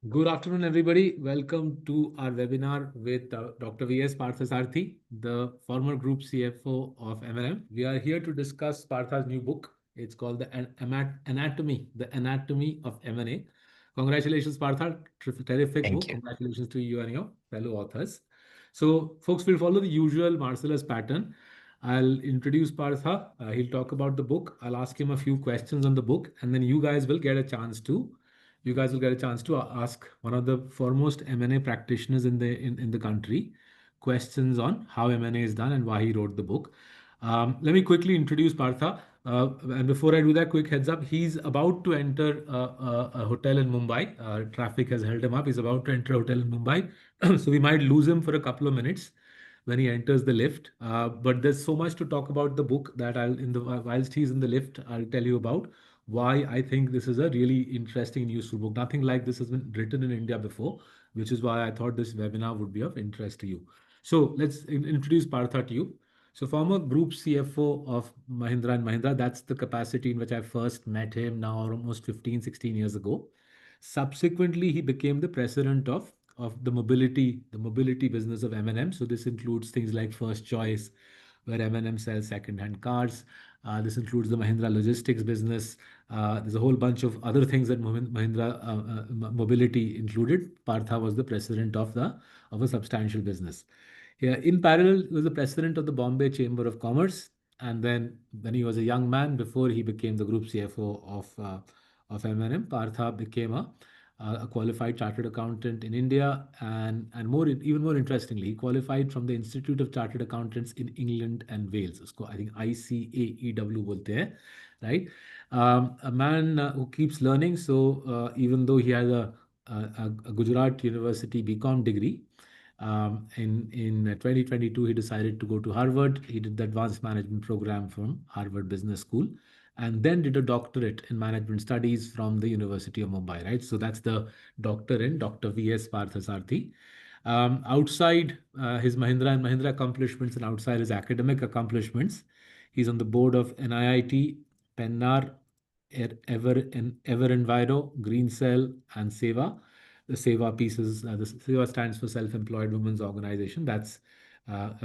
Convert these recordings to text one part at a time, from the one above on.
Good afternoon, everybody. Welcome to our webinar with Dr. V S Parthasarathy, the former Group CFO of M&M. We are here to discuss Partha's new book. It's called The Anatomy of M&A. Congratulations, Partha. Terrific Thank book. you. Congratulations to you and your fellow authors. So, folks, will follow the usual Marcellus pattern. I'll introduce Partha. He'll talk about the book. I'll ask him a few questions on the book, and then you guys will get a chance to ask one of the foremost M&A practitioners in the country questions on how M&A is done and why he wrote the book. Let me quickly introduce Partha. And before I do that, quick heads up, he's about to enter a hotel in Mumbai. Traffic has held him up. He's about to enter a hotel in Mumbai. So we might lose him for a couple of minutes when he enters the lift. But there's so much to talk about the book that whilst he's in the lift, I'll tell you about why I think this is a really interesting and useful book. Nothing like this has been written in India before, which is why I thought this webinar would be of interest to you. So let's introduce Partha to you. So former group CFO of Mahindra and Mahindra, that's the capacity in which I first met him now almost 15, 16 years ago. Subsequently, he became the president of the mobility business of M&M. So this includes things like First Choice, where M&M sells second-hand cars. This includes the Mahindra Logistics business. There's a whole bunch of other things that Mahindra Mobility included. Partha was the president of a substantial business. Yeah, in parallel, he was the president of the Bombay Chamber of Commerce. And then when he was a young man, before he became the group CFO of M&M, Partha became a qualified chartered accountant in India, and even more interestingly, he qualified from the Institute of Chartered Accountants in England and Wales. Usko, I think ICAEW bolte hai, right? A man who keeps learning. So even though he has a Gujarat University BCom degree, in 2022 he decided to go to Harvard. He did the advanced management program from Harvard Business School, and then did a doctorate in management studies from the University of Mumbai, right? So that's the doctor in Dr. V S Parthasarathy. Outside his Mahindra and Mahindra accomplishments and outside his academic accomplishments, he's on the board of NIIT, Pennar, Ever Enviro, Green Cell, and Seva. The Seva pieces, the Seva stands for Self-Employed Women's Organization. That's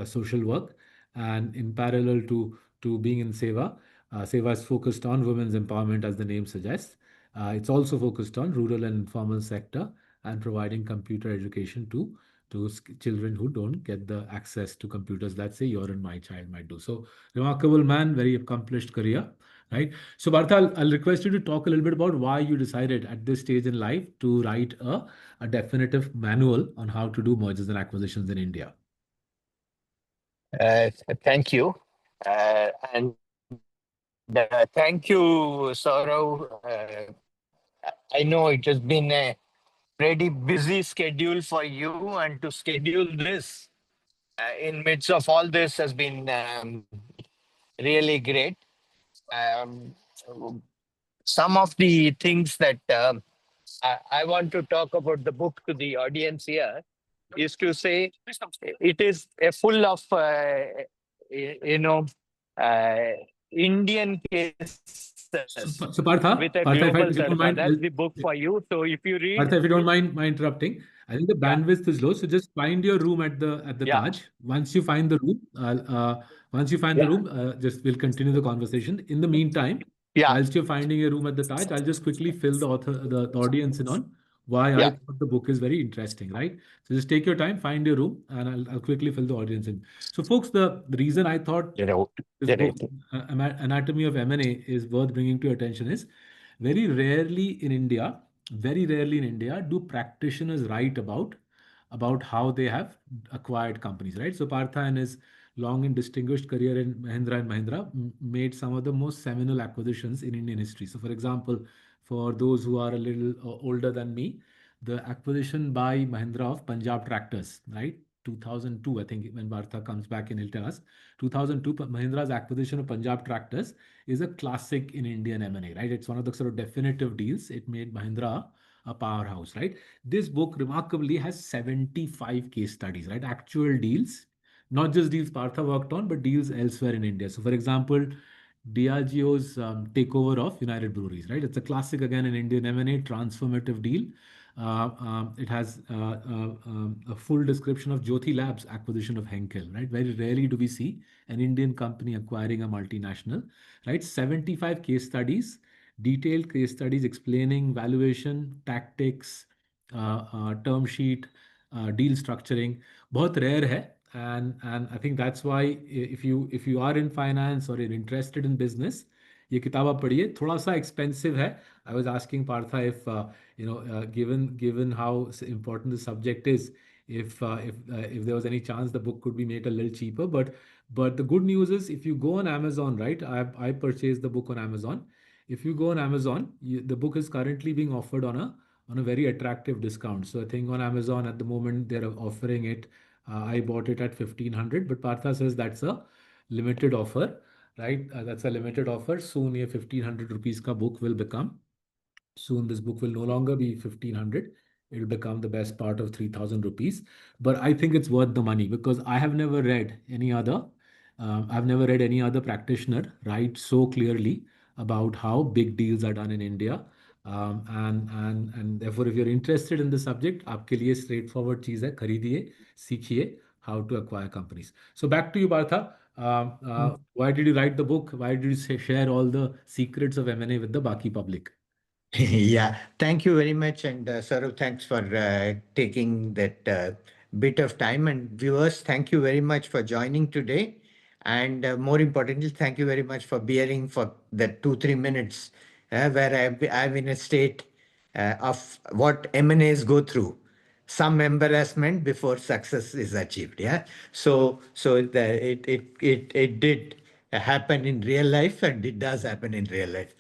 social work. And in parallel to being in Seva, Seva is focused on women's empowerment, as the name suggests. It's also focused on rural and informal sector and providing computer education to children who don't get the access to computers. Let's say your and my child might do. So remarkable man, very accomplished career, right? So Partha, I'll request you to talk a little bit about why you decided at this stage in life to write a definitive manual on how to do mergers and acquisitions in India. Thank you. And thank you, Saurav. I know it has been a pretty busy schedule for you, and to schedule this in midst of all this has been really great. Um, some of the things that I want to talk about the book to the audience here is to say it is a full of you know uh, Indian cases So Partha, with a Partha, global if you don't surfa. mind, That's the book for you. So if you read, Partha, if you don't mind my interrupting, I think the yeah, bandwidth is low. So just find your room at the yeah, Taj. Once you find the room, yeah, just we'll continue the conversation. In the meantime, yeah, whilst you're finding a room at the Taj, I'll just quickly fill the audience in on why I yeah. thought the book is very interesting, right? So just take your time, find your room, and I'll quickly fill the audience in. So, folks, the reason I thought You know, this you know, book, Anatomy of M&A, is worth bringing to your attention is very rarely in India, very rarely in India do practitioners write about how they have acquired companies, right? So Partha in his long and distinguished career in Mahindra and Mahindra made some of the most seminal acquisitions in Indian history. So for example, for those who are a little older than me, the acquisition by Mahindra of Punjab Tractors, right? 2002, I think, when Partha comes back and he'll tell us. 2002, Mahindra's acquisition of Punjab Tractors is a classic in Indian M&A, right? It's one of the sort of definitive deals. It made Mahindra a powerhouse, right? This book remarkably has 75 case studies, right? Actual deals, not just deals Partha worked on, but deals elsewhere in India. So, for example, Diageo's takeover of United Breweries, right? It's a classic again in Indian M&A, transformative deal. It has a full description of Jyoti Labs acquisition of Henkel, right? Very rarely do we see an Indian company acquiring a multinational, right? 75 case studies, detailed case studies explaining valuation, tactics, term sheet, deal structuring. बहुत rare है. And I think that's why if you are in finance or you're interested in business, ये किताब आप पढ़िए. थोड़ा सा expensive है. I was asking Partha if given how important the subject is, if there was any chance the book could be made a little cheaper. But the good news is, if you go on Amazon, right? I purchased the book on Amazon. If you go on Amazon, the book is currently being offered on a very attractive discount. So I think on Amazon at the moment they're offering it. I bought it at 1500, but Partha says that's a limited offer, right? That's a limited offer. Soon, a 1500 rupees ka book will become. Soon, this book will no longer be 1500. It will become the best part of 3000 rupees. But I think it's worth the money because I've never read any other practitioner write so clearly about how big deals are done in India. And therefore, if you're interested in the subject, आपके लिए straightforward चीज़ है, खरीदिए, सीखिए how to acquire companies. So back to you, Partha. Why did you write the book? Why did you share all the secrets of M&A with the Baki public? Yeah, thank you very much. And Saurav, thanks for taking that bit of time. And viewers, thank you very much for joining today. And more importantly, thank you very much for bearing for the 2-3 minutes where I'm in a state of what M&As go through. Some embarrassment before success is achieved. Yeah. It did happen in real life, and it does happen in real life.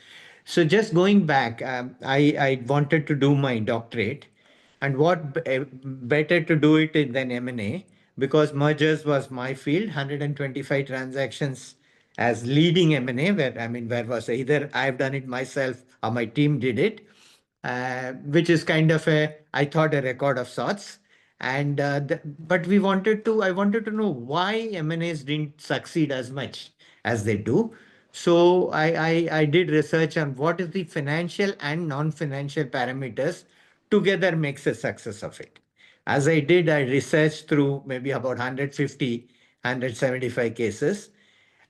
So just going back, I wanted to do my doctorate, and better to do it than M&A, because mergers was my field, 125 transactions as leading M&A, where was either I've done it myself or my team did it, which is kind of I thought, a record of sorts. And but I wanted to know why M&As didn't succeed as much as they do. So I did research on what is the financial and non-financial parameters together makes a success of it. As I researched through maybe about 150, 175 cases.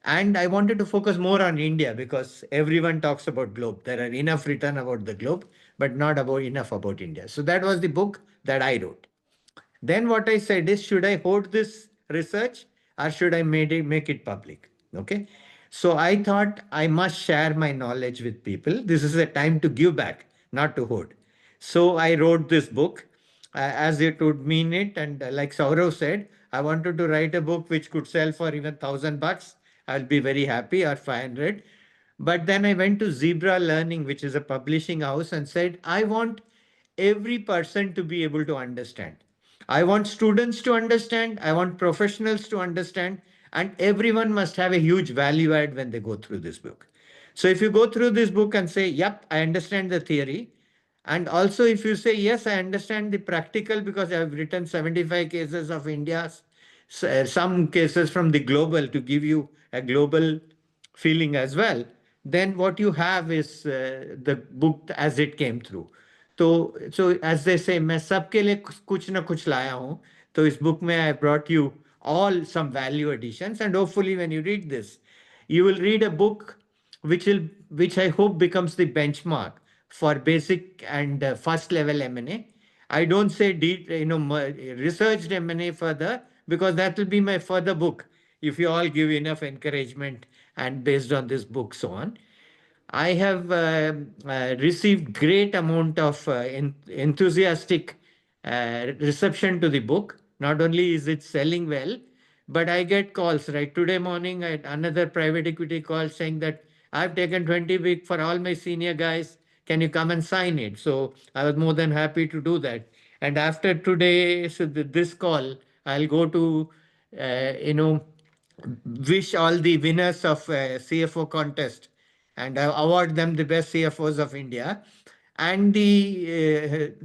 And I wanted to focus more on India because everyone talks about globe. There are enough written about the globe, but not about enough about India. So that was the book that I wrote. Then what I said is, should I hold this research or should I make it public? Okay. So I thought I must share my knowledge with people. This is a time to give back, not to hoard. So I wrote this book as it would mean it. And like Saurav said, I wanted to write a book which could sell for even $1,000. I'll be very happy, or 500. But then I went to Zebra Learning, which is a publishing house, and said, I want every person to be able to understand. I want students to understand. I want professionals to understand. And everyone must have a huge value add when they go through this book. So if you go through this book and say, yep, I understand the theory. And also if you say, yes, I understand the practical because I have written 75 cases of India's, some cases from the global to give you a global feeling as well, then what you have is the book as it came through. So as they say, मैं सबके लिए कुछ ना कुछ लाया हूँ. तो इस book में I brought you all some value additions, and hopefully when you read this, you will read a book which I hope becomes the benchmark for basic and first level M&A. I don't say researched M&A further, because that will be my further book if you all give enough encouragement and based on this book so on. I have received great amount of enthusiastic reception to the book. Not only is it selling well, but I get calls. Right today morning, I had another private equity call saying that I've taken 20 week for all my senior guys. Can you come and sign it? So I was more than happy to do that. And after today, this call, I'll go to, wish all the winners of CFO contest and award them the best CFOs of India. And they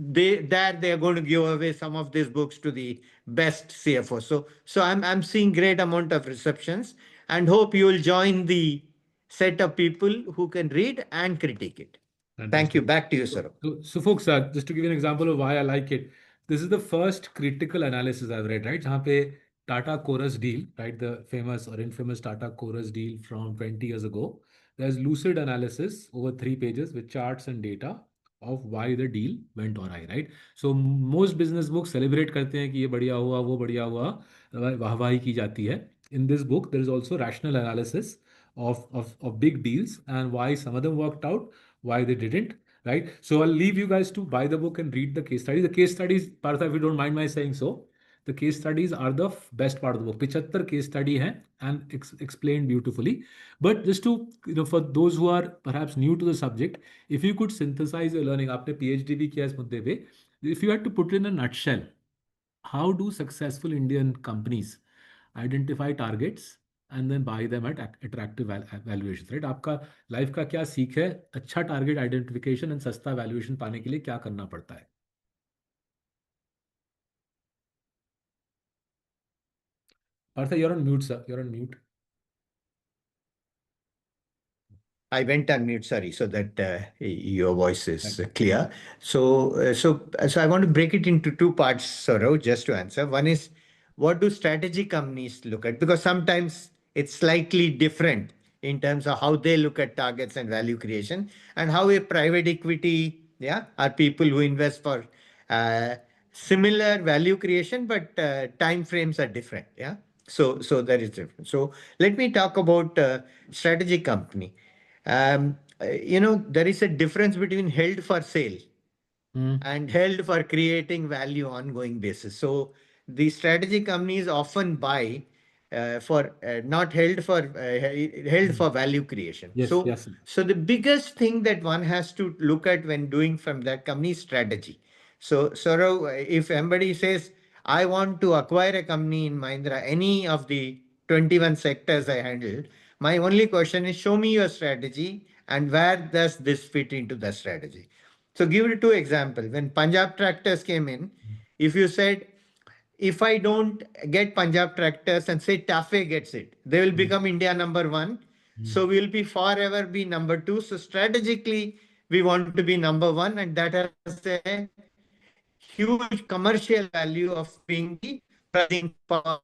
are going to give away some of these books to the best CFO. So I'm seeing great amount of receptions, and hope you will join the set of people who can read and critique it. Thank you. Fantastic. Back to you, So, Saurabh. so folks, just to give you an example of why I like it, this is the first critical analysis I've read, right? जहाँ पे Tata Chorus deal, right? The famous or infamous Tata Chorus deal from 20 years ago. There's lucid analysis over 3 pages with charts and data of why the deal went awry, right? So most business books celebrate करते हैं कि ये बढ़िया हुआ, वो बढ़िया हुआ, वाहवाही की जाती है. In this book, there is also rational analysis of big deals and why some of them worked out, why they didn't, right? So I'll leave you guys to buy the book and read the case studies. The case studies, Partha, if you don't mind my saying so, the case studies are the best part of the book. 75 case study hai and explained beautifully. But just to, for those who are perhaps new to the subject, if you could synthesize your learning, आपने PhD भी किया इस मुद्दे पे, if you had to put it in a nutshell, how do successful Indian companies identify targets and then buy them at attractive valuations, right? आपका life का क्या सीख है अच्छा टारगेट आइडेंटिफिकेशन एंड सस्ता वैल्यूएशन पाने के लिए क्या करना पड़ता है? Partha, you're on mute, sir. You're on mute. I went on mute, sorry, so that your voice Thank is you. clear. So I want to break it into two parts, Saurav, just to answer. One is, what do strategy companies look at? Because sometimes it's slightly different in terms of how they look at targets and value creation, and how a private equity, yeah, are people who invest for uh, similar value creation, but time frames are different, yeah. So that is different. So let me talk about strategy company. There is a difference between held for sale Hmm. and held for creating value ongoing basis. So the strategy companies often buy for not held for held Hmm. for value creation. Yes, So yes. so the biggest thing that one has to look at when doing from that company is strategy. So Saurav, if somebody says, I want to acquire a company in Mahindra, any of the 21 sectors I handle, my only question is, show me your strategy and where does this fit into the strategy. So give you two examples. When Punjab tractors came in, if you said, if I don't get Punjab tractors and say Tafe gets it, they will Hmm. become India number one. Hmm. So we'll be forever be number two. So strategically, we want to be number one, and that has a huge commercial value of being the pricing power,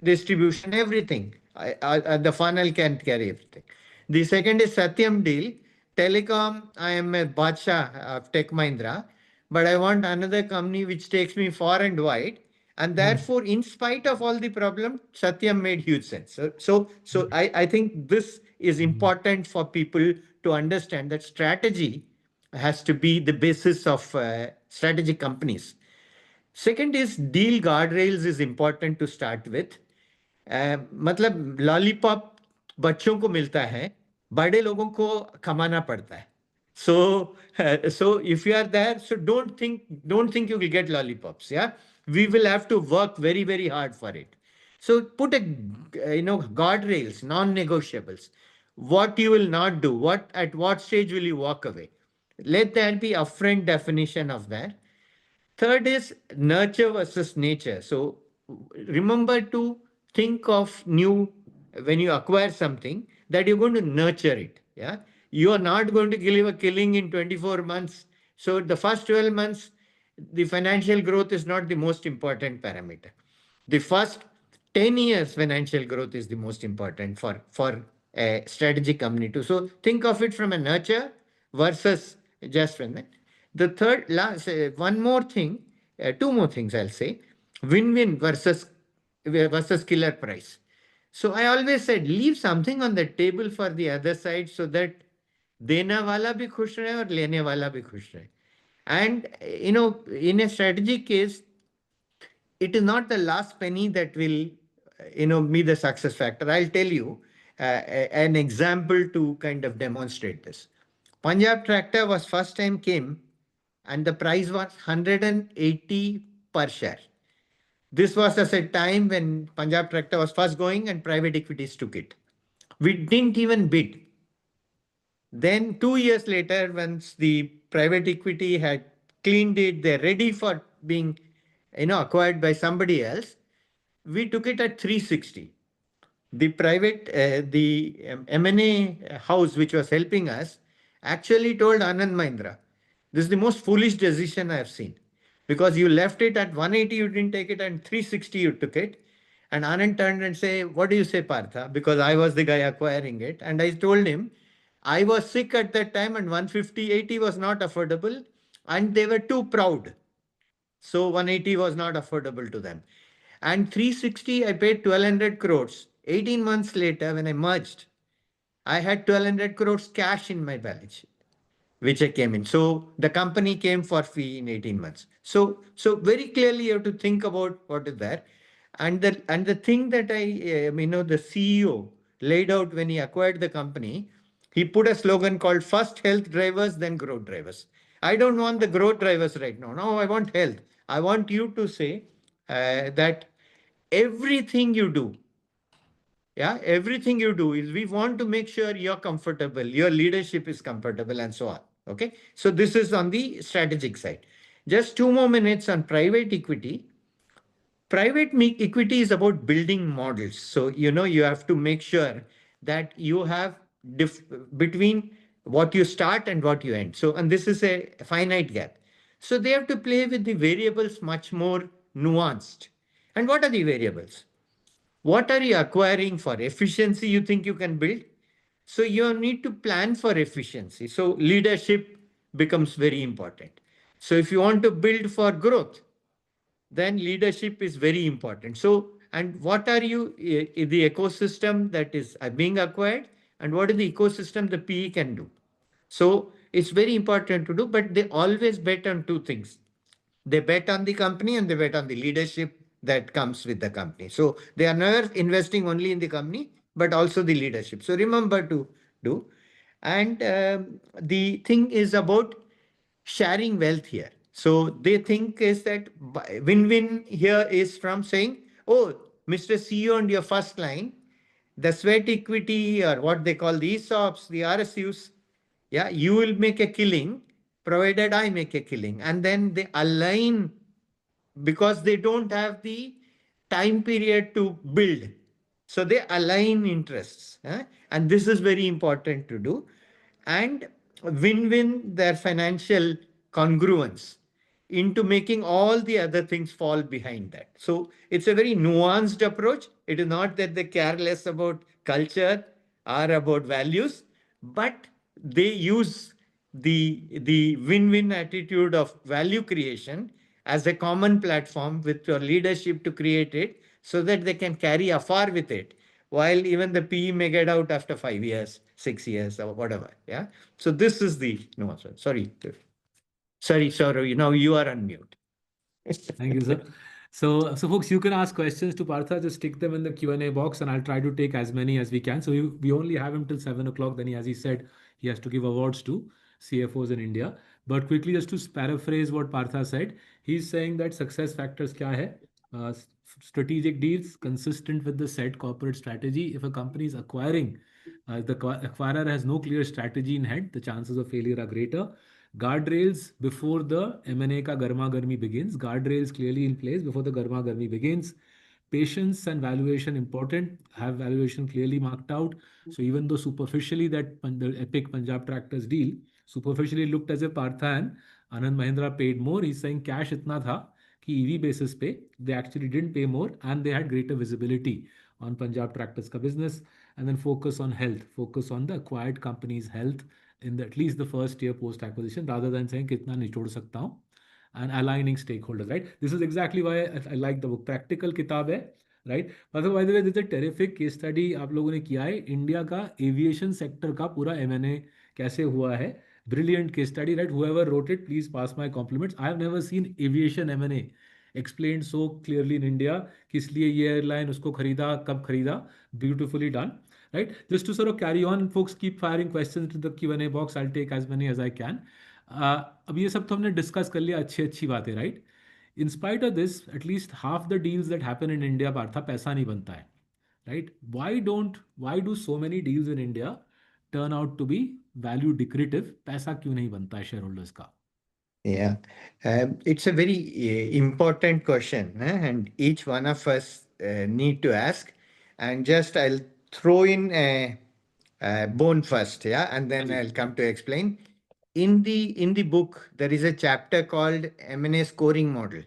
distribution, everything. The funnel can carry everything. The second is Satyam deal. Telecom, I am a Badshah of Tech Mahindra, but I want another company which takes me far and wide. And Hmm. therefore, in spite of all the problem, Satyam made huge sense. So I think this is Hmm. important for people to understand that strategy has to be the basis of strategic companies. Second is deal guardrails is important to start with. मतलब lollipop बच्चों को मिलता है, बड़े लोगों को कमाना पड़ता है. So if you are there, so don't think you will get lollipops. Yeah, we will have to work very very hard for it. So put a guardrails, non-negotiables. What you will not do, at what stage will you walk away? Let there be upfront definition of that. Third is nurture versus nature. So remember to think of new when you acquire something that you're going to nurture it. Yeah. You are not going to give a killing in 24 months. So the first 12 months, the financial growth is not the most important parameter. The first 10 years financial growth is the most important for a strategic company too. So think of it from a nurture versus just from that. The third last one more thing, two more things I'll say. Win-win versus killer price. So I always said, leave something on the table for the other side so that देना वाला भी खुश रहे और लेने वाला भी खुश रहे. And in a strategic case, it is not the last penny that will be the success factor. I'll tell you an example to kind of demonstrate this. Punjab tractor was first time came and the price was 180 per share. This was at a time when Punjab tractor was first going and private equities took it. We didn't even bid. Then 2 years later, once the private equity had cleaned it, they're ready for being acquired by somebody else. We took it at 360. The M&A house which was helping us actually told Anand Mahindra, this is the most foolish decision I have seen. Because you left it at 180, you didn't take it, and 360 you took it. And Anand turned and say, what do you say, Partha? Because I was the guy acquiring it. And I told him, I was sick at that time and 150, 80 was not affordable. And they were too proud. So 180 was not affordable to them. And 360, I paid 1200 crores. 18 months later, when I merged, I had 1200 crores cash in my balance sheet, which I came in. So the company came for fee in 18 months. So very clearly you have to think about what is there. And the thing that the CEO laid out when he acquired the company, he put a slogan called first health drivers, then growth drivers. I don't want the growth drivers right now. No, I want health. I want you to say that everything you do, yeah, everything you do is we want to make sure you're comfortable, your leadership is comfortable, and so on. Okay. So this is on the strategic side. Just 2 more minutes on private equity. Equity is about building models. So, you have to make sure that you have between what you start and what you end. So, and this is a finite gap. So they have to play with the variables much more nuanced. And what are the variables? What are you acquiring for efficiency you think you can build? So you need to plan for efficiency. So leadership becomes very important. So if you want to build for growth, then leadership is very important. So, and what are you, the ecosystem that is being acquired, and what is the ecosystem the PE can do? So it's very important to do, but they always bet on two things. They bet on the company and they bet on the leadership that comes with the company. So they are never investing only in the company, but also the leadership. So remember to do. And the thing is about sharing wealth here. So they think is that win-win here is from saying, oh, Mr. CEO, on your first line, the sweat equity or what they call the ESOPs, the RSUs, yeah, you will make a killing provided I make a killing. And then they align because they don't have the time period to build. So they align interests. And this is very important to do. And win-win their financial congruence into making all the other things fall behind that. So it's a very nuanced approach. It is not that they care less about culture or about values, but they use the win-win attitude of value creation as a common platform with your leadership to create it so that they can carry afar with it, while even the PE may get out after 5 years, 6 years, or whatever. Yeah. So this is the no. Sorry. Now you are on mute. Thank you, sir. So folks, you can ask questions to Partha. Just stick them in the Q&A box, and I'll try to take as many as we can. So we only have him till 7 o'clock. Then, as he said, he has to give awards to CFOs in India. But quickly, just to paraphrase what Partha said, he's saying that success factors kya hai? Strategic deals consistent with the said corporate strategy. If a company is acquiring, the acquirer has no clear strategy in head, the chances of failure are greater. Guardrails before the M&A ka garma garmi begins. Guardrails clearly in place before the garma garmi begins. Patience and valuation important. Have valuation clearly marked out. So even though superficially the epic Punjab Tractors deal superficially looked as if Partha and Anand Mahindra paid more, he's saying cash itna tha कि EV basis पे they actually didn't pay more and they had greater visibility on Punjab Tractors का business. And then focus on health, focus on the acquired company's health in at least the first year post acquisition, rather than saying कितना निचोड़ सकता हूँ, and aligning stakeholders. Right, this is exactly why I like the book. Practical किताब है. Right, by the way, this is a terrific case study आप लोगों ने किया है इंडिया का एविएशन सेक्टर का पूरा M&A कैसे हुआ है. Brilliant case study, right? Whoever wrote it, please pass my compliments. I have never seen aviation M&A explained so clearly in India. किस लिए ये airline उसको खरीदा, कब खरीदा. Beautifully done, right? Just to sort of carry on, folks, keep firing questions to the Q&A box. I'll take as many as I can. अब ये सब तो हमने डिस्कस कर लिया, अच्छी अच्छी बातें, right? In spite of this, at least half the deals that happen in India, Partha, पैसा नहीं बनता है, right? Why do so many deals in India turn out to be value decretive? पैसा क्यों नहीं बनता है shareholders का? Yeah, it's a very important question, and each one of us need to ask. And just I'll throw in bone first, yeah, and then I'll come to explain. In the book, there is a chapter called M&A scoring model.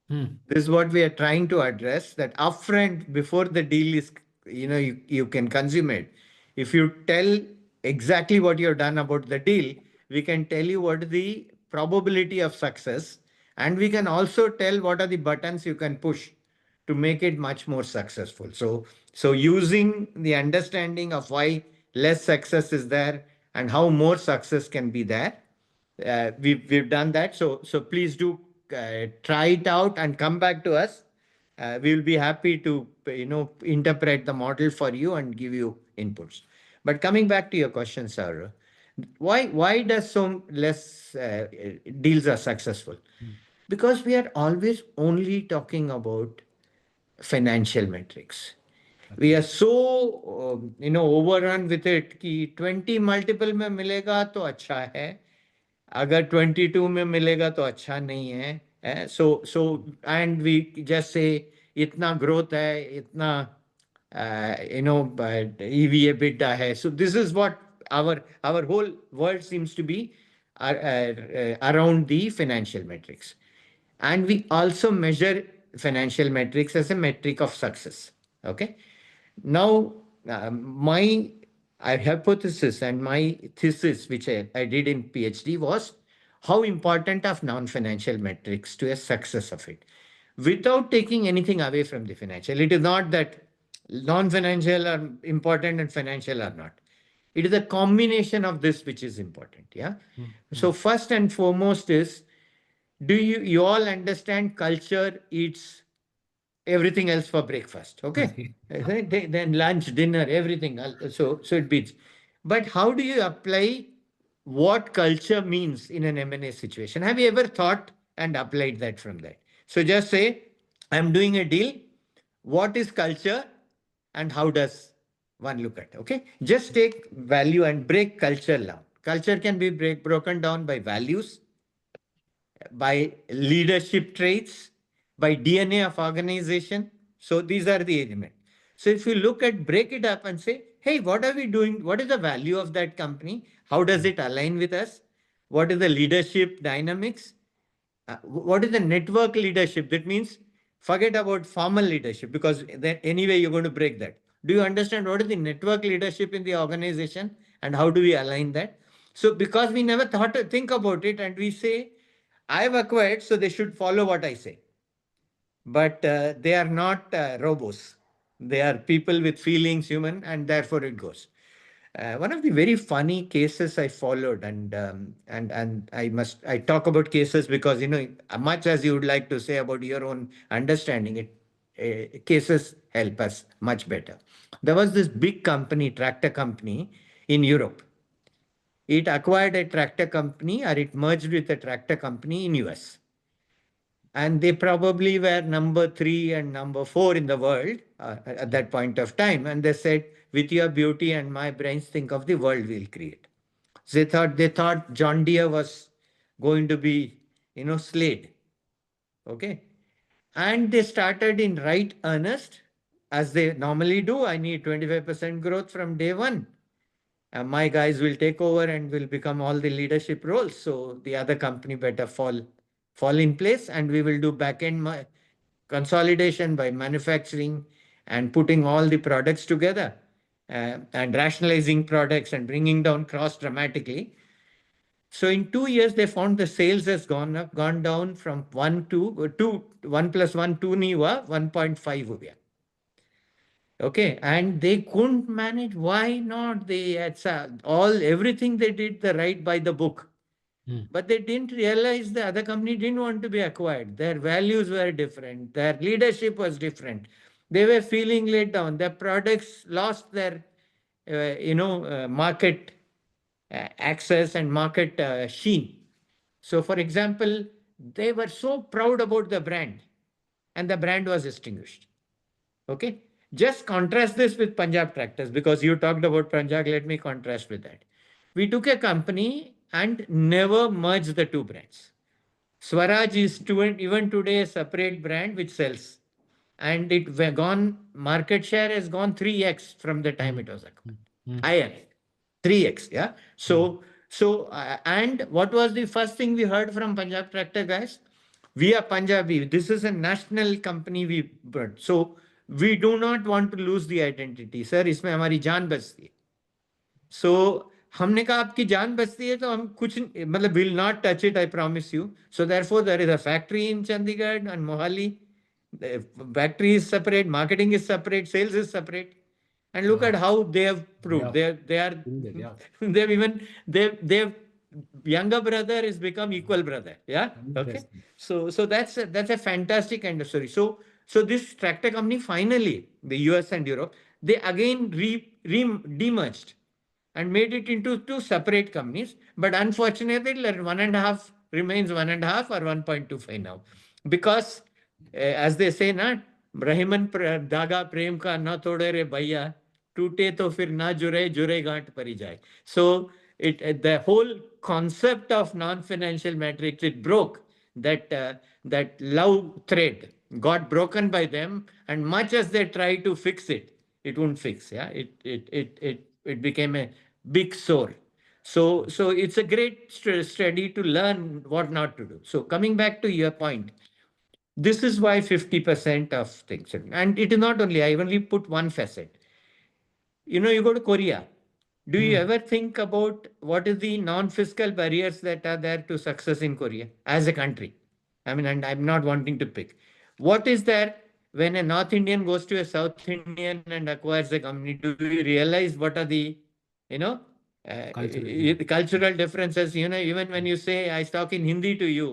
Hmm. This is what we are trying to address, that upfront before the deal is, you can consummate. If you tell exactly what you've done about the deal, we can tell you what is the probability of success, and we can also tell what are the buttons you can push to make it much more successful. So using the understanding of why less success is there and how more success can be there, we've done that. So please do try it out and come back to us. We will be happy to interpret the model for you and give you inputs. But coming back to your question, sir, why does so less deals are successful? Hmm. Because we are always only talking about financial metrics. We Okay. are so overrun with it कि 20 multiple में मिलेगा तो अच्छा है, अगर 22 में मिलेगा तो अच्छा नहीं है. So and we just say इतना growth है, इतना EV EBITDA hai. So this is what our whole world seems to be around the financial metrics. And we also measure financial metrics as a metric of success. Okay. Now, my hypothesis and my thesis, which I did in PhD, was how important of non-financial metrics to a success of it, without taking anything away from the financial. It is not that non-financial are important and financial are not. It is a combination of this which is important. Yeah. Hmm. Hmm. So first and foremost is, do you all understand culture eats everything else for breakfast? Okay. Okay. Then lunch, dinner, everything. So it beats. But how do you apply what culture means in an M&A situation? Have you ever thought and applied that from that? So just say, I'm doing a deal. What is culture and how does one look at? Okay. Just take value and break culture down. Culture can be broken down by values, by leadership traits, by DNA of organization. So these are the elements. So if you look at, break it up and say, hey, what are we doing? What is the value of that company? How does it align with us? What is the leadership dynamics? What is the network leadership? That means forget about formal leadership, because then anyway you're going to break that. Do you understand what is the network leadership in the organization and how do we align that? So because we never thought to think about it, and we say, I've acquired, so they should follow what I say. But they are not robots. They are people with feelings, human, and therefore it goes. One of the very funny cases I followed, and I talk about cases because much as you would like to say about your own understanding, cases help us much better. There was this big company, tractor company in Europe. It acquired a tractor company, or it merged with a tractor company in US. And they probably were number 3 and number 4 in the world at that point of time. And they said, with your beauty and my brains, think of the world we'll create. So they thought John Deere was going to be, Slade. Okay. And they started in right earnest, as they normally do. I need 25% growth from day one. My guys will take over and will become all the leadership roles. So the other company better fall in place, and we will do back end consolidation by manufacturing and putting all the products together, and rationalizing products and bringing down cost dramatically. So in 2 years, they found the sales has gone down from 1 plus 1 2 नहीं हुआ 1.5 हो गया. Okay, and they couldn't manage. Why not? They had everything they did the right by the book, Hmm. but they didn't realize the other company didn't want to be acquired. Their values were different. Their leadership was different. They were feeling let down. Their products lost their, market access and market sheen. So, for example, they were so proud about the brand, and the brand was extinguished. Okay. Just contrast this with Punjab Tractors, because you talked about Punjab. Let me contrast with that. We took a company and never merged the two brands. Swaraj is even today a separate brand which sells. And market share has gone 3x from the time Hmm. it was acquired. Hmm. Hmm. Higher. 3x. Yeah. Hmm. And what was the first thing we heard from Punjab Tractor guys? We are Punjabi. This is a national company we brought. So we do not want to lose the identity. Sir, इसमें हमारी जान बचती है. सो हमने कहा आपकी जान बचती है तो हम कुछ मतलब will not touch it I promise you so therefore there is a factory in Chandigarh and Mohali factory is separate marketing is separate sales is separate and look at Wow. how they have proved Yeah. they are Doing it, yeah. they've even they've younger brother has become equal brother. Yeah. Okay. Interesting. So that's a fantastic kind of story. So this tractor company finally the US and Europe they again demerged and made it into two separate companies. But unfortunately, one and a half remains one and a half or 1.25 now. Because, as they say, na, Rahiman daga prem ka na tode re bhaiya, टूटे तो फिर ना जुड़े जुड़े गांठ परी जाए. So the whole concept of non-financial metrics it broke that love thread got broken by them, and much as they try to fix it, it won't fix. Yeah, it became a big sore. So it's a great study to learn what not to do. So coming back to your point, this is why 50% of things, and it is not only, I only put one facet. You go to Korea. Do you Hmm. ever think about what is the non-fiscal barriers that are there to success in Korea as a country? I mean, and I'm not wanting to pick. What is there when a North Indian goes to a South Indian and acquires a company? Do we realize what are the, you know, Cultural, yeah. cultural differences? Even when you say I talk in Hindi to you,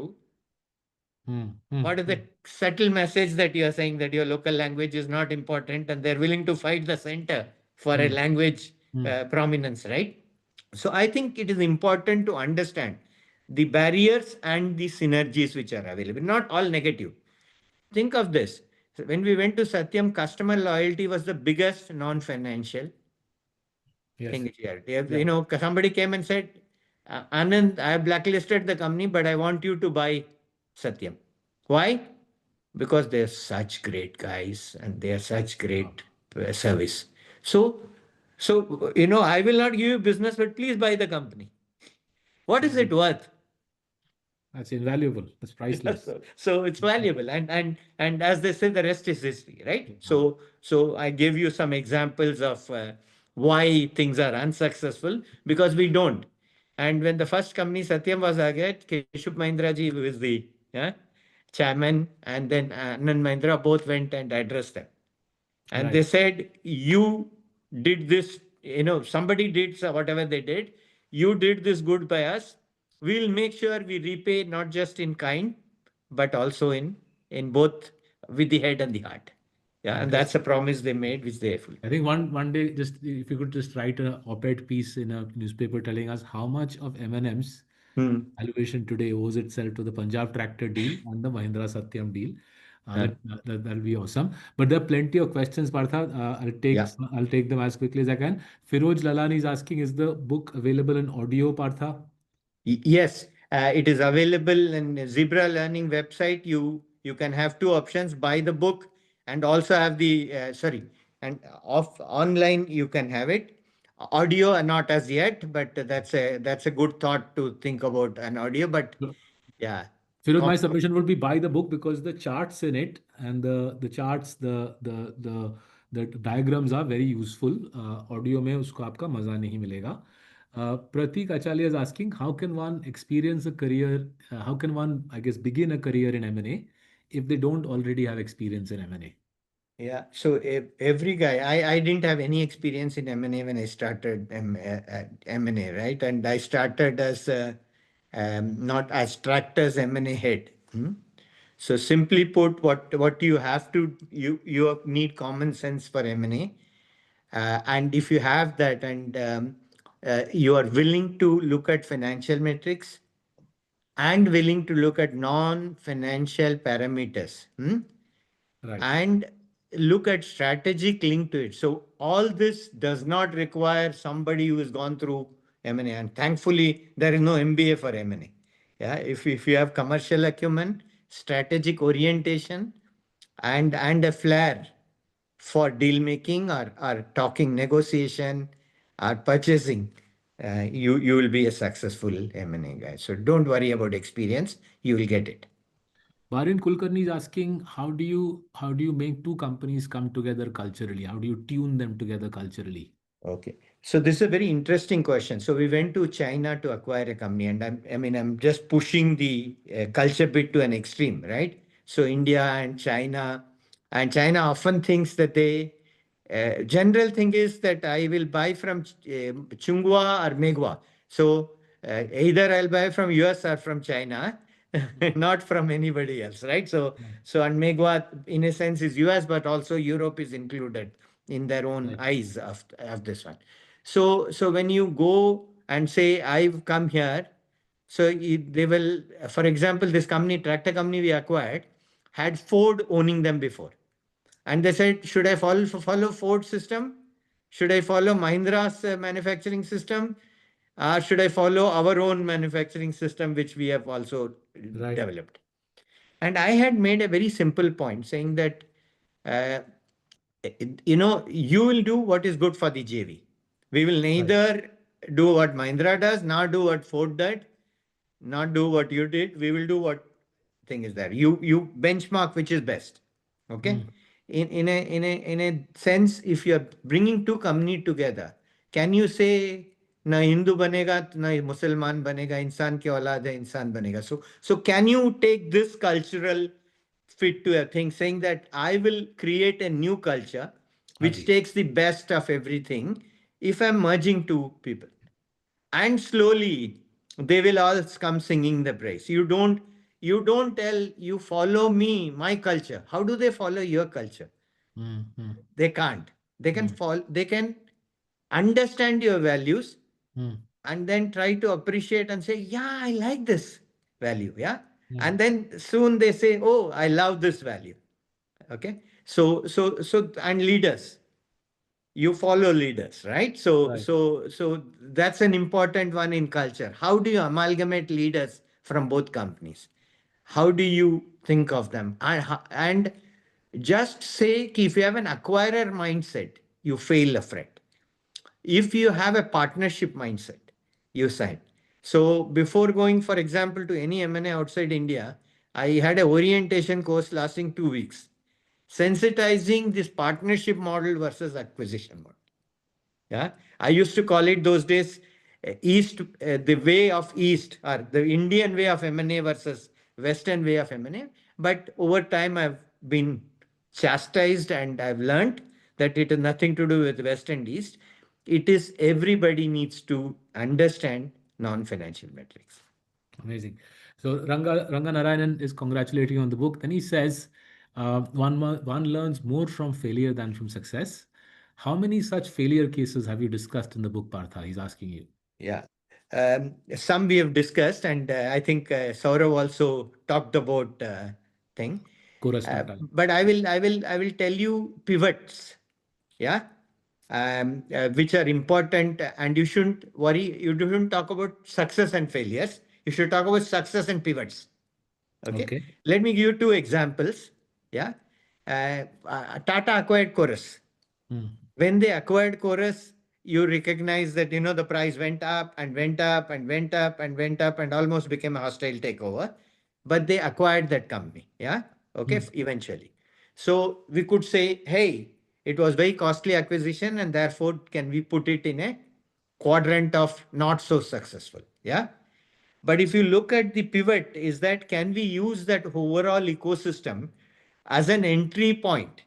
Hmm. Hmm. what is Hmm. the subtle message that you are saying that your local language is not important and they're willing to fight the center for a Hmm. language Hmm. prominence, right? So I think it is important to understand the barriers and the synergies which are available, not all negative. Think of this. When we went to Satyam, customer loyalty was the biggest non-financial Yes. thing here. Yeah. Somebody came and said, Anand, I have blacklisted the company, but I want you to buy Satyam. Why? Because they're such great guys and they are such Wow. great service. So, I will not give you business, but please buy the company. What is Hmm. it worth? That's invaluable. That's priceless. So it's valuable, and as they say, the rest is history, right? Yeah. So I gave you some examples of why things are unsuccessful because we don't. And when the first company Satyam was added, Keshub Mahindra ji, who is the chairman, and then Anand Mahindra both went and addressed them. And they Right. said, you did this, somebody did whatever they did. You did this good by us. We'll make sure we repay not just in kind, but also in both with the head and the heart. Yeah, and that's a Fantastic. promise they made, which they fulfilled. I think one day, just if you could just write an op-ed piece in a newspaper telling us how much of M&M's Hmm. valuation today owes itself to the Punjab Tractor deal and the Mahindra Satyam deal. Yeah. That'll be awesome. But there are plenty of questions, Partha. Yeah. I'll take them as quickly as I can. Firoj Lalani is asking, is the book available in audio, Partha? Yes, it is available in Zebra Learning website. You can have two options: buy the book and also have the and off online you can have it. Audio not as yet, but that's a good thought to think about an audio. But yeah, Firoz, my submission would be buy the book because the charts in it and the charts the diagrams are very useful. Audio में उसको आपका मजा नहीं मिलेगा. Pratik Achalya is asking, how can one experience a career? How can one, I guess, begin a career in M&A if they don't already have experience in M&A? Yeah, so every guy, I didn't have any experience in M&A when I started M&A, right? And I started as not as Tractor's M&A head. So simply put, what you have to you need common sense for M&A, and if you have that, and you are willing to look at financial metrics and willing to look at non-financial parameters. Right. And look at strategic link to it. So all this does not require somebody who has gone through M&A, and thankfully there is no MBA for M&A. Yeah, if you have commercial acumen, strategic orientation, and a flair for deal making or talking negotiation or purchasing, you will be a successful M&A guy. So don't worry about experience. You will get it. Barin Kulkarni is asking, how do you make two companies come together culturally? How do you tune them together culturally? Okay. So this is a very interesting question. So we went to China to acquire a company, and I'm just pushing the culture bit to an extreme, right? So India and China often thinks that general thing is that I will buy from Chunghwa or Megwa. So either I'll buy from US or from China, not from anybody else, right? Right. And Megwa in a sense is US, but also Europe is included in their own Right. eyes of this one. So when you go and say, I've come here, so they will, for example, this company, tractor company we acquired, had Ford owning them before. And they said, should I follow Ford system? Should I follow Mahindra's manufacturing system? Or should I follow our own manufacturing system, which we have also Right. developed? And I had made a very simple point saying that uh, you will do what is good for the JV. We will Right. neither do what Mahindra does, nor do what Ford did, not do what you did. We will do what thing is there. You benchmark which is best. Okay. Hmm. In a sense, if you are bringing two company together, can you say ना हिंदू बनेगा ना मुसलमान बनेगा इंसान की औलाद है इंसान बनेगा so can you take this cultural fit to a thing saying that I will create a new culture हाँ which ji. takes the best of everything if I'm merging two people, and slowly they will all come singing the praise. You don't tell, you follow me, my culture. How do they follow your culture? Hmm. Hmm. They can't. They can Hmm. fall, they can understand your values Hmm. and then try to appreciate and say, yeah, I like this value. Yeah. Hmm. And then soon they say, oh, I love this value. Okay. So and leaders, you follow leaders, right? so Right. so so that's an important one in culture. How do you amalgamate leaders from both companies? How do you think of them? And just say ki if you have an acquirer mindset, you fail afraid. If you have a partnership mindset, you sign. So before going, for example, to any M&A outside India, I had a orientation course lasting 2 weeks, sensitizing this partnership model versus acquisition model. Yeah, I used to call it those days the way of East, or the Indian way of M&A versus Western way of M&A. But over time, I've been chastised and I've learned that it has nothing to do with West and East. It is everybody needs to understand non-financial metrics. Amazing. So Ranga Narayanan is congratulating on the book. Then he says, one learns more from failure than from success. How many such failure cases have you discussed in the book, Partha? He's asking you. Yeah. Some we have discussed, and I think Saurav also talked about thing. Chorus Nata. But I will tell you pivots, yeah, which are important, and you shouldn't worry. You shouldn't talk about success and failures. You should talk about success and pivots. Okay, Okay. let me give you two examples. Yeah, Tata acquired Chorus. Hmm. When they acquired Chorus, you recognize that the price went up and went up and went up and went up and almost became a hostile takeover. But they acquired that company. Yeah. Okay. Hmm. Eventually. So we could say, hey, it was very costly acquisition, and therefore can we put it in a quadrant of not so successful? Yeah. But if you look at the pivot, is that can we use that overall ecosystem as an entry point?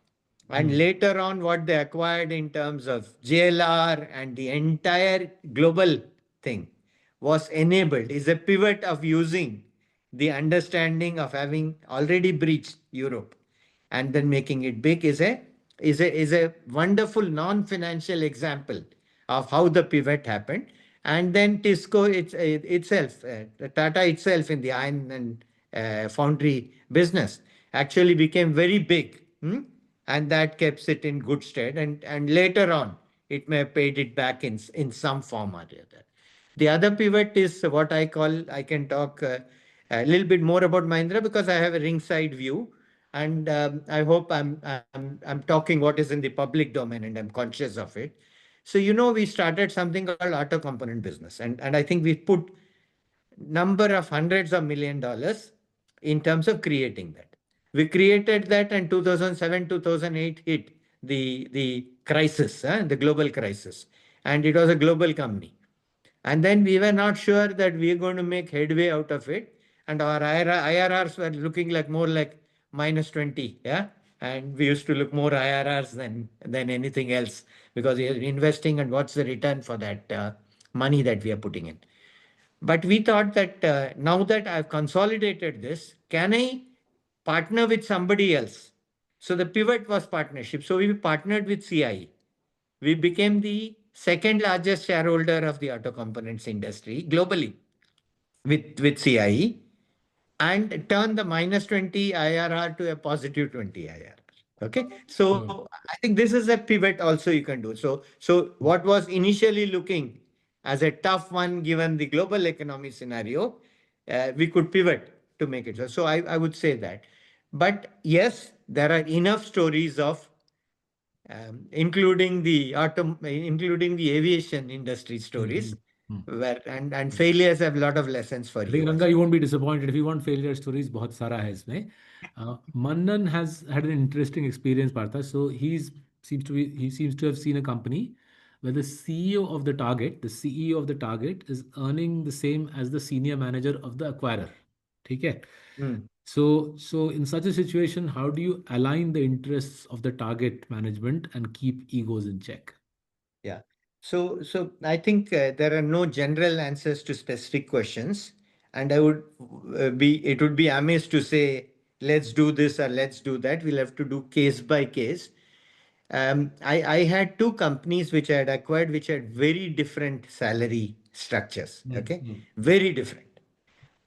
And Hmm. later on, what they acquired in terms of JLR and the entire global thing was enabled, is a pivot of using the understanding of having already breached Europe and then making it big, is a wonderful non-financial example of how the pivot happened. And then Tisco itself, Tata itself in the iron and foundry business actually became very big. And that keeps it in good stead. And later on, it may have paid it back in some form or the other. The other pivot is what I call, I can talk a little bit more about Mahindra because I have a ringside view. And I hope I'm talking what is in the public domain and I'm conscious of it. So, we started something called auto component business. And I think we put number of hundreds of $1 million in terms of creating that. We created that, and 2007, 2008 hit the crisis, the global crisis. And it was a global company. And then we were not sure that we are going to make headway out of it. And our IRRs were looking like more like minus 20. Yeah. And we used to look more IRRs than anything else, because we are investing, and what's the return for that money that we are putting in. But we thought that now that I've consolidated this, can I partner with somebody else? So the pivot was partnership. So we partnered with CIE. We became the second largest shareholder of the auto components industry globally with CIE, and turn the minus 20 IRR to a positive 20 IRR. Okay. Hmm. So I think this is a pivot also you can do. So what was initially looking as a tough one, given the global economy scenario, we could pivot to make it. So I would say that. But yes, there are enough stories of including the aviation industry Hmm. stories, Hmm. where and Hmm. failures have a lot of lessons for I think you as Ranga, well. you won't be disappointed if you want failure stories. बहुत सारा है इसमें. Mannan has had an interesting experience, Partha. So he seems to have seen a company where the CEO of the target is earning the same as the senior manager of the acquirer. ठीक है? Hmm. So in such a situation, how do you align the interests of the target management and keep egos in check? Yeah. So I think there are no general answers to specific questions, and it would be amiss to say let's do this or let's do that. We'll have to do case by case. I had two companies which I had acquired, which had very different salary structures. Okay, Mm. very different.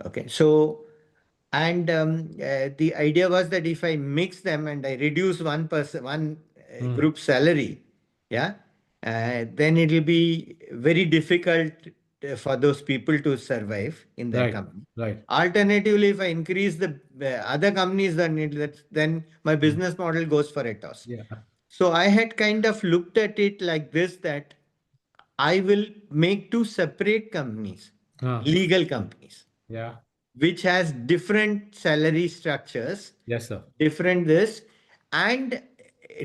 Okay, so and the idea was that if I mix them and I reduce one Mm. group salary, yeah, then it will be very difficult for those people to survive in that Right, company. right. Alternatively, if I increase the other companies, then my Mm. business model goes for a toss. Yeah. So I had kind of looked at it like this, that I will make two separate companies, Ah, legal companies, yeah. which has different salary structures, Yes, sir. different this, and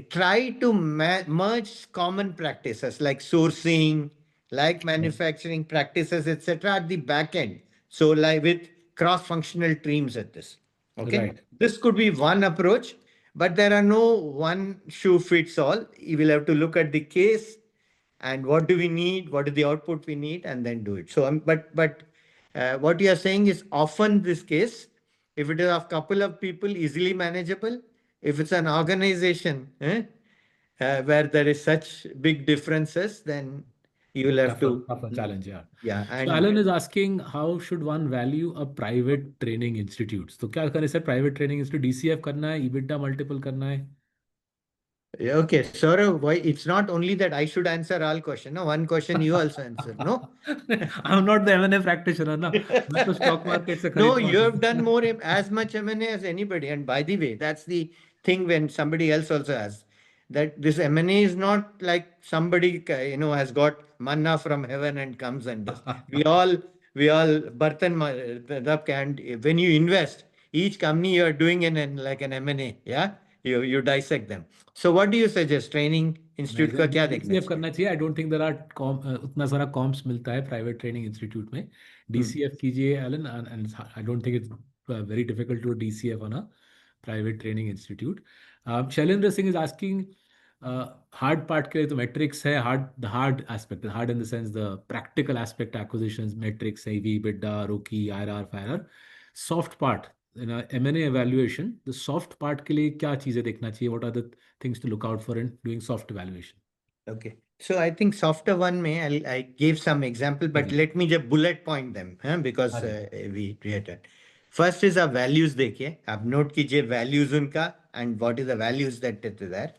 try to merge common practices like sourcing, like Right. manufacturing practices, etc. at the back end. So like with cross-functional teams at this. Okay. Right. This could be one approach, but there are no one shoe fits all. You will have to look at the case and what do we need, what is the output we need, and then do it. So but what you are saying is often this case, if it is a couple of people, easily manageable. If it's an organization where there is such big differences, then you will have to Tougher challenge, yeah. yeah. So And Alan is asking, how should one value a private training institute? तो क्या करें sir, private training institute DCF करना है, EBITDA multiple करना है? yeah, okay, Saurav, why it's not only that I should answer all question. No, one question you also answer. No. I'm not the M&A practitioner ना. मैं तो stock market से No, खरीदता you have done हूँ. more as much M&A as anybody. And by the way, that's the thing when somebody else also has that this M&A is not like somebody has got manna from heaven and comes and does. We all bartan rab ke, and when you invest, each company you are doing like an M&A, yeah, you dissect them. So what do you suggest? Training institute का क्या देखना DCF चाहिए? करना चाहिए. I don't think there are उतना सारा comps मिलता है प्राइवेट ट्रेनिंग इंस्टीट्यूट में. Hmm. DCF कीजिए Allen, and I don't think it's very difficult to DCF on a private training institute. Shailendra Singh is asking, hard part के लिए तो मेट्रिक्स है. Hard aspect, hard in the sense the practical aspect, acquisitions, metrics, EV, EBITDA, ROCE, IRR, FIRR. Soft part in a M&A evaluation, the soft part के लिए क्या चीजें देखना चाहिए? What are the things to look out for in doing soft evaluation? Okay. So I think softer one I gave some example, but Correct. let me just bullet point them because Correct. we created. First is our values देखिए. आप note कीजिए values उनका and what is the values that is there.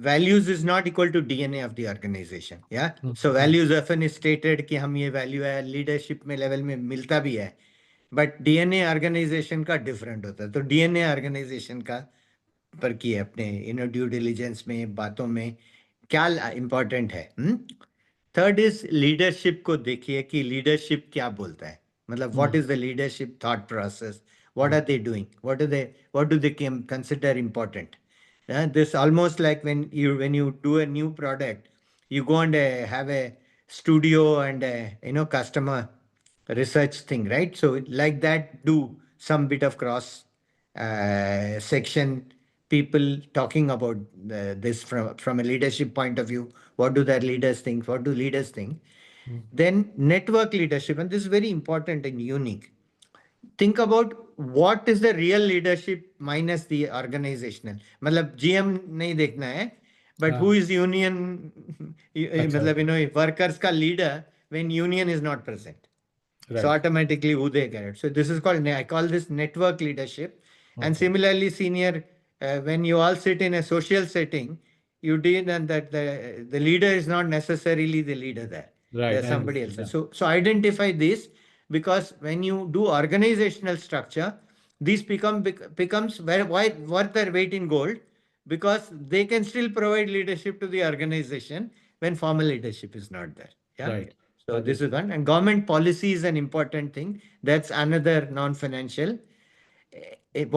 Values is not equal to DNA of the organization. Yeah. So hmm. values often is stated कि हम ये value है leadership में level में मिलता भी है. But DNA organization का different होता है. तो DNA organization का पर किए अपने ड्यू डिलिजेंस में बातों में क्या इम्पोर्टेंट है. थर्ड इज लीडरशिप को देखिए कि लीडरशिप क्या बोलता है. मतलब what is the leadership thought process, what are they doing, what do they consider important. This almost like when you do a new product, you go and have a studio and customer research thing, right? So like that, do some bit of cross section, people talking about this from a leadership point of view. What do their leaders think? What do leaders think? Then network leadership, and this is very important and unique. Think about what is the real leadership minus the organizational. मतलब GM नहीं देखना है, but who हाँ, is union अच्छा, मतलब okay. workers का leader when union is not present. So Right. automatically who they get it. So this is called, I call this network leadership. And Okay. similarly, senior, when you all sit in a social setting, you did and that the leader is not necessarily the leader there. Right. There's I somebody understand. else. Yeah. So identify this, because when you do organizational structure, these becomes worth their weight in gold, because they can still provide leadership to the organization when formal leadership is not there. Yeah. Right. So That this is is one. And government policy is an important thing. That's another non-financial.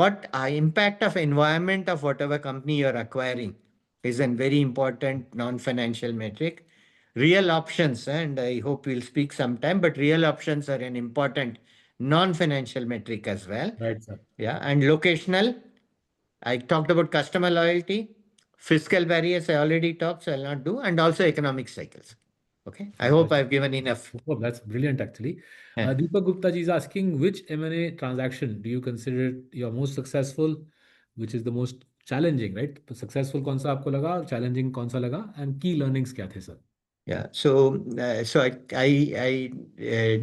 What impact of environment of whatever company you're acquiring is a very important non-financial metric. Real options, and I hope we'll speak sometime, but real options are an important non-financial metric as well. right, sir. Yeah, and locational. I talked about customer loyalty, fiscal barriers. I already talked, so I'll not do, and also economic cycles. Okay, I hope Fantastic. I've given enough. Oh, that's brilliant, actually. Yeah. Deepak Gupta ji is asking, which M&A transaction do you consider your most successful, which is the most challenging, right? तो successful कौन सा आपको लगा और challenging कौन सा लगा, and key learnings क्या थे, sir? Yeah. So I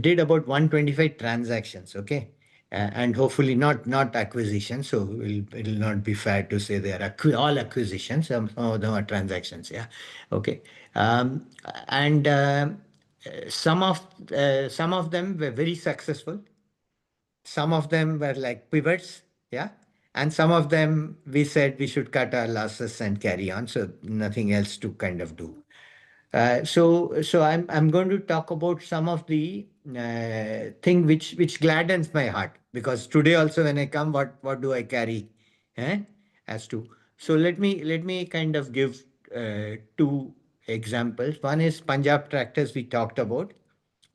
did about 125 transactions. Okay. And hopefully not acquisitions. So it'll not be fair to say they are all acquisitions. Some of them are transactions. Yeah. Okay. And some of them were very successful. Some of them were like pivots. Yeah. And some of them we said we should cut our losses and carry on. So nothing else to kind of do. So I'm going to talk about some of the thing which gladdens my heart, because today also when I come, what do I carry, eh? As to, so let me kind of give two examples. One is Punjab Tractors we talked about.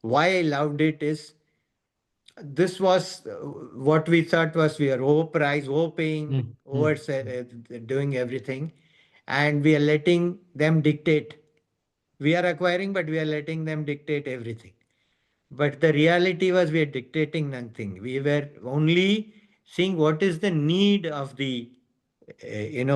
Why I loved it is this was what we thought was we are overpriced, overpaying, Hmm. over doing everything, and we are letting them dictate. We are acquiring, but we are letting them dictate everything. But the reality was we are dictating nothing. We were only seeing what is the need of the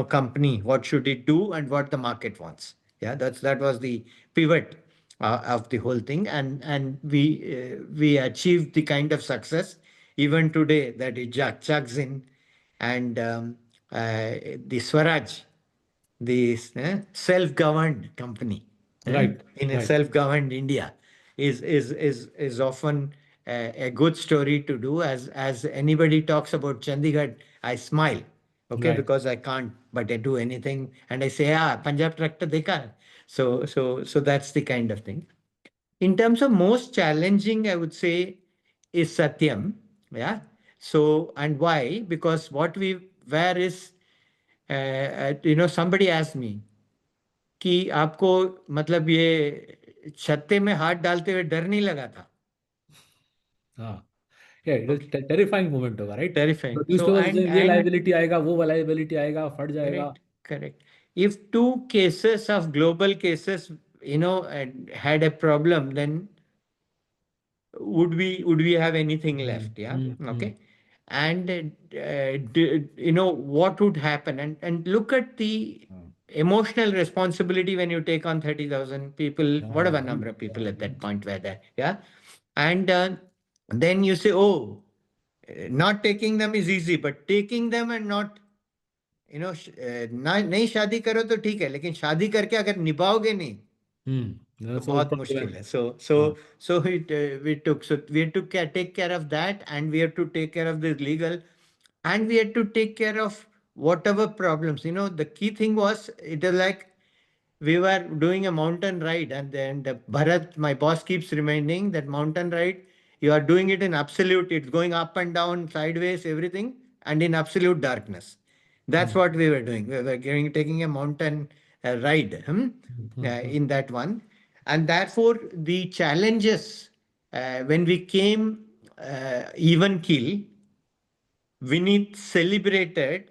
company, what should it do, and what the market wants. Yeah, that was the pivot of the whole thing, and we achieved the kind of success even today that it chugs in, and the Swaraj, the self-governed company, Right. in a Right. self-governed India is often a good story to do. As anybody talks about Chandigarh, I smile, okay, Right. because I can't, but I do anything, and I say, Punjab Tractor dekha. So that's the kind of thing. In terms of most challenging, I would say is Satyam. Yeah. So, and why? Because what we where is somebody asked me कि आपको मतलब ये छत्ते में हाथ डालते हुए डर नहीं लगा था. हाँ. Yeah, it is Okay, terrifying moment होगा, right? terrifying. Produce So तो and ये and liability आएगा, वो liability आएगा, फट जाएगा. correct. If two cases of global cases, had a problem, then would we have anything Hmm. left? Yeah. Hmm. Hmm. Okay. And what would happen, and look at the emotional responsibility when you take on 30,000 people, Yeah, whatever number huge. of Yeah, people at that huge. point were there. Yeah. And then you say, oh, not taking them is easy, but taking them and not, नहीं शादी करो तो ठीक है, लेकिन शादी करके अगर निभाओगे नहीं Hmm. तो That's all बहुत problem. मुश्किल है. So हाँ. so so we had to take care of that, and we had to take care of the legal, and we had to take care of whatever problems. The key thing was, it is like we were doing a mountain ride, and then Bharat, my boss, keeps reminding that mountain ride, you are doing it in absolute, it's going up and down, sideways, everything, and in absolute darkness. That's Hmm. what we were doing. We were taking a mountain ride Hmm. in that one. And therefore, the challenges when we came even kill, Vinith celebrated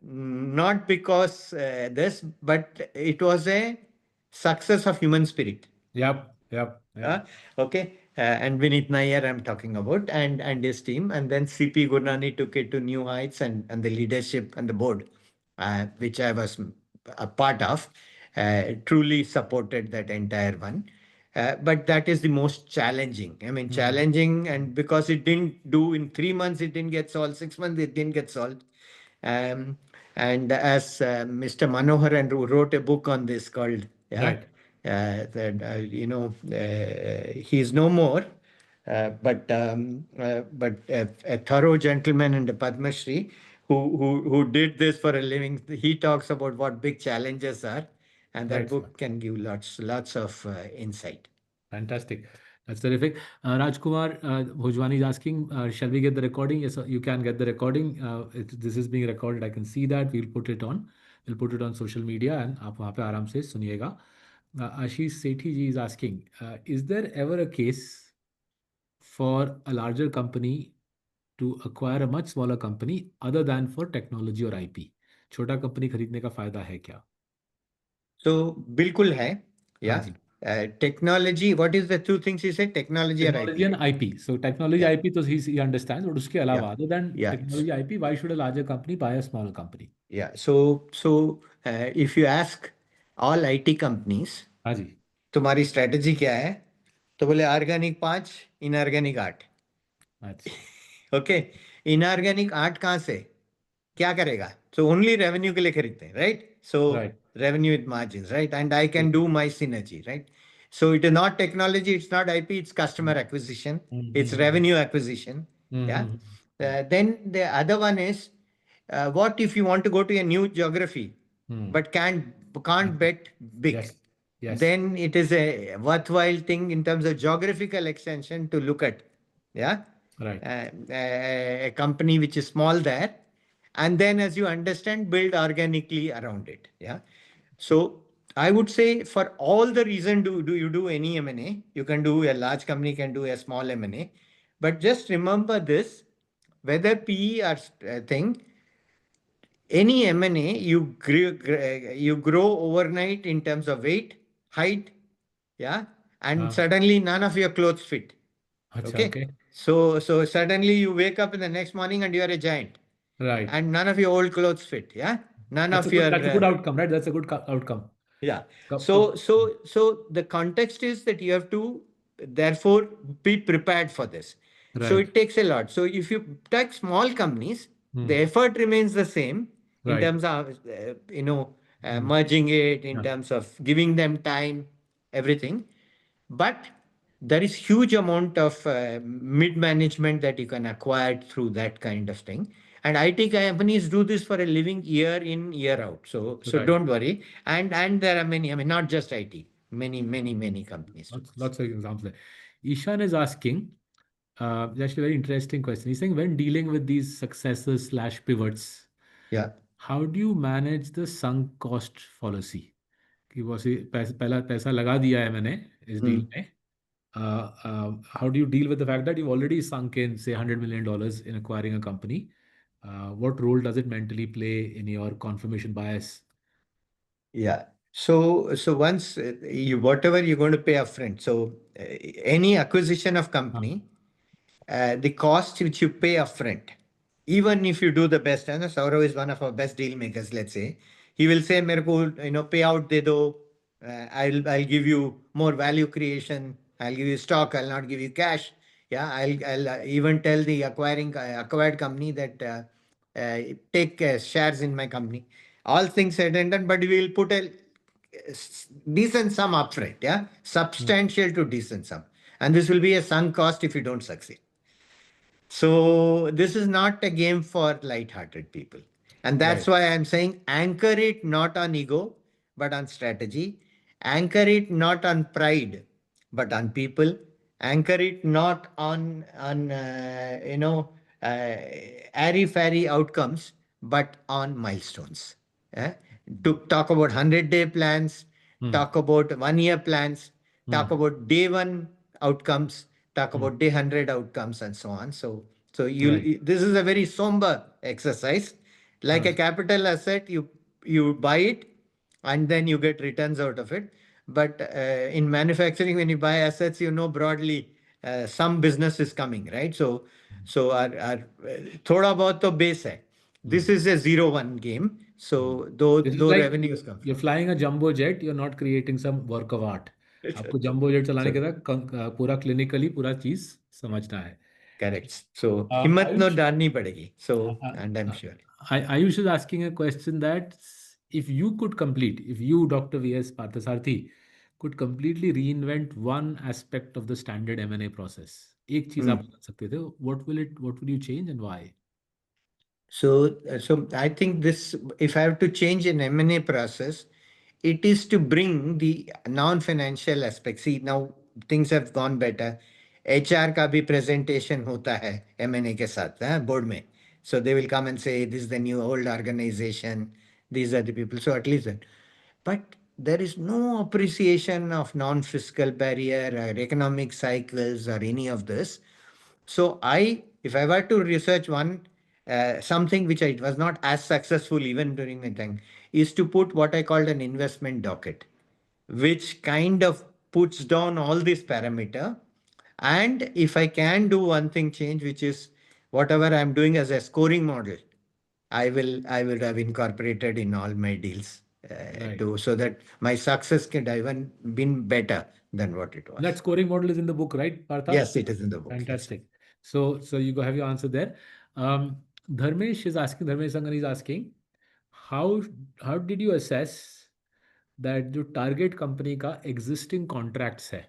not because this, but it was a success of human spirit. Yep, yep, yep. Uh, okay. And Vinit Nair, I'm talking about, and his team. And then CP Gurnani took it to new heights, and the leadership and the board, which I was a part of, truly supported that entire one. But that is the most challenging. I mean, Hmm. challenging, and because it didn't do in 3 months, it didn't get solved. 6 months, it didn't get solved. Um, and as Mr. Manoharan wrote a book on this called, yeah, Right. that he is no more, but a thorough gentleman and a Padma Shri who did this for a living. He talks about what big challenges are, and that Right, sir. book can give lots of insight. Fantastic. That's terrific. Rajkumar Bhojwani is asking, shall we get the recording? Yes, sir, you can get the recording. This is being recorded. I can see that. We'll put it on. We'll put it on social media and आप वहाँ पे आराम से सुनिएगा. Ashish Sethi ji is asking, is there ever a case for a larger company to acquire a much smaller company other than for technology or IP? छोटा company खरीदने का फायदा है क्या? So, बिल्कुल है. हाँ Yeah. Ji. Technology, what is the two things you said? Technology or Technology IP? and IP. So technology Yeah. IP, so he understands. But उसके Yeah. अलावा, other than Yeah. technology IP, why should a larger company buy a smaller company? Yeah. So if you ask all IT companies, हाँ जी. तुम्हारी strategy क्या है, तो बोले organic 5, inorganic 8. अच्छा. Okay. Inorganic 8 कहाँ से, क्या करेगा? सो ओनली रेवेन्यू के लिए खरीदते हैं, right? So Right. Revenue with margin, right? And I can True. Do my synergy, right? So it is not technology, it's not IP, it's customer acquisition, it's Mm-hmm. revenue acquisition. Yeah. Mm-hmm. Then the other one is, what if you want to go to a new geography Mm-hmm. but can't bet big? Yes. Yes. Then it is a worthwhile thing in terms of geographical extension to look at. Yeah. Right. A company which is small there, and then as you understand, build organically around it. Yeah. So I would say for all the reason, do you do any M&A? You can do a large company, can do a small M&A, but just remember this: whether PE or thing, any M&A, you grow overnight in terms of weight, height, yeah, and हाँ. suddenly none of your clothes fit. अच्छा. Okay, Okay. so suddenly you wake up in the next morning and you are a giant, Right. and none of your old clothes fit. Yeah, none of your That's a good outcome, right? That's a good outcome. yeah. Cup, cup. So the context is that you have to therefore be prepared for this. So Right. it takes a lot. So if you take small companies, the Hmm. effort remains the same in Right. terms of Hmm. merging it, in Yeah. terms of giving them time, everything. But there is huge amount of mid management that you can acquire through that kind of thing. And IT companies do this for a living, year in, year out. So Right. don't worry. And there are many, I mean, not just IT, many companies do this. Lots of examples there. Ishan is asking, actually a very interesting question. He's saying, when dealing with these successes slash pivots, Yeah. how do you manage the sunk cost fallacy? कि वो से पहला पैसा लगा दिया है मैंने इस डील Mm. में. How do you deal with the fact that you've already sunk in, say, $100 million in acquiring a company? What role does it mentally play in your confirmation bias? Yeah. So once you whatever you're going to pay upfront. So any acquisition of हाँ. company, the cost which you pay upfront, even if you do the best, and Saurav is one of our best deal makers, let's say, he will say, मेरे को payout दे दो, I'll give you more value creation, I'll give you stock, I'll not give you cash. Yeah, I'll even tell the acquired company that take shares in my company. All things said and done, but we will put a decent sum upfront, yeah, Hmm. substantial to decent sum, and this will be a sunk cost if you don't succeed. So this is not a game for light-hearted people. And that's Right. why I'm saying anchor it not on ego, but on strategy. Anchor it not on pride, but on people. Anchor it not on airy fairy outcomes, but on milestones. Eh? To talk about 100-day plans, Hmm. talk about 1 year plans, talk Hmm. about day one outcomes, talk Hmm. about day 100 outcomes, and so on. So Right. this is a very somber exercise. Like a Right. capital asset, you buy it and then you get returns out of it. But in manufacturing, when you buy assets, you know broadly some business is coming, right? So our thoda bahut to base hai. This Hmm. is a 0-1 game. Hmm. So though This is though like revenues come you're from. flying a jumbo jet, you're not creating some work of art. आपको jumbo jet चलाने So के बाद पूरा clinically पूरा चीज समझना है. correct. So himmat no Ayush, डालनी पड़ेगी. So uh, and I'm uh, sure. Ayush is asking a question that if you could complete, if you, Dr. V S Parthasarathy, could completely reinvent one aspect of the standard M&A process, एक चीज आप Hmm. बदल सकते थे, what would you change and why? So I think this, if I have to change an M&A process, it is to bring the non-financial aspects. See, now things have gone better. HR का भी presentation होता है M&A के साथ, board में. So they will come and say, this is the new old organization. These are the people. So at least that. But there is no appreciation of non-fiscal barrier or economic cycles or any of this. So if I were to research one, something which I was not as successful even during my time, is to put what I called an investment docket, which kind of puts down all these parameter. And if I can do one thing change, which is whatever I'm doing as a scoring model, I will have incorporated in all my deals Right. to so that my success could have even been better than what it That was. scoring model is in the book, right, Partha? Yes, it is in the book. Yes. Fantastic. So you go have your answer there. Um, Dharmesh Sangan is asking, how how did you assess that जो target company का existing contracts है,